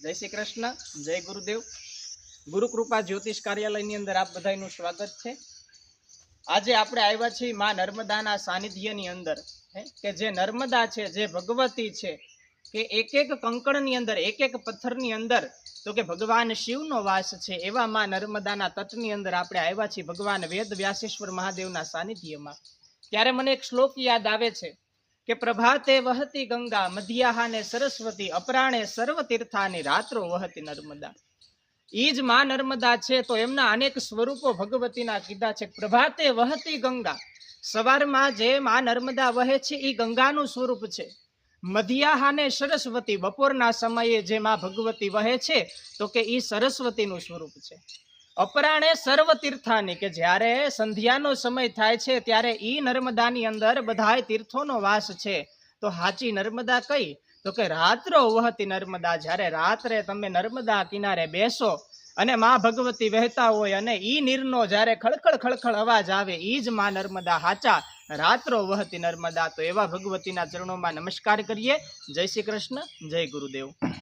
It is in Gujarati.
જય શ્રી કૃષ્ણ, જય ગુરુદેવ। ગુરુ કૃપા જ્યોતિષ કાર્યાલયની અંદર આપ બધાનું સ્વાગત છે। આજે આપણે આવ્યા છીએ માં નર્મદાના સાનિધ્યની અંદર કે જે નર્મદા છે, જે ભગવતી છે, કે એક એક કંકણની અંદર, એક એક પથ્થરની અંદર તો કે ભગવાન શિવનો વાસ છે। એવા માં નર્મદાના તટની અંદર આપણે આવ્યા છીએ ભગવાન વેદ વ્યાસેશ્વર મહાદેવના સાનિધ્યમાં। ત્યારે મને એક શ્લોક યાદ આવે છે કે પ્રભાતે વહતી ગંગા, મધ્યાહાને સરસ્વતી, અપરાણે સર્વ તીર્થાની, રાત્રો વહતી નર્મદા। ઈ જ માં નર્મદા છે તો એમના અનેક સ્વરૂપો ભગવતીના કીધા છે। પ્રભાતે વહતી ગંગા, સવારમાં જે માં નર્મદા વહે છે એ ગંગાનું સ્વરૂપ છે। મધ્યાહાને સરસ્વતી, બપોરના સમયે જે માં ભગવતી વહે છે તો કે ઈ સરસ્વતીનું સ્વરૂપ છે। અપરાણે સર્વ તીર્થાની, કે જ્યારે સંધ્યાનો સમય થાય છે ત્યારે ઈ નર્મદાની અંદર બધાય તીર્થોનો વાસ છે। તો હાચી નર્મદા કઈ? તો કે રાત્રો વહતી નર્મદા। જ્યારે રાત્રે તમે નર્મદા કિનારે બેસો અને માં ભગવતી વહેતા હોય અને ઈ નીરનો જ્યારે ખળખળ ખળખળ અવાજ આવે, ઈ જ માં નર્મદા હાચા રાત્રો વહતી નર્મદા। તો એવા ભગવતીના ચરણોમાં નમસ્કાર કરીએ। જય શ્રી કૃષ્ણ, જય ગુરુદેવ।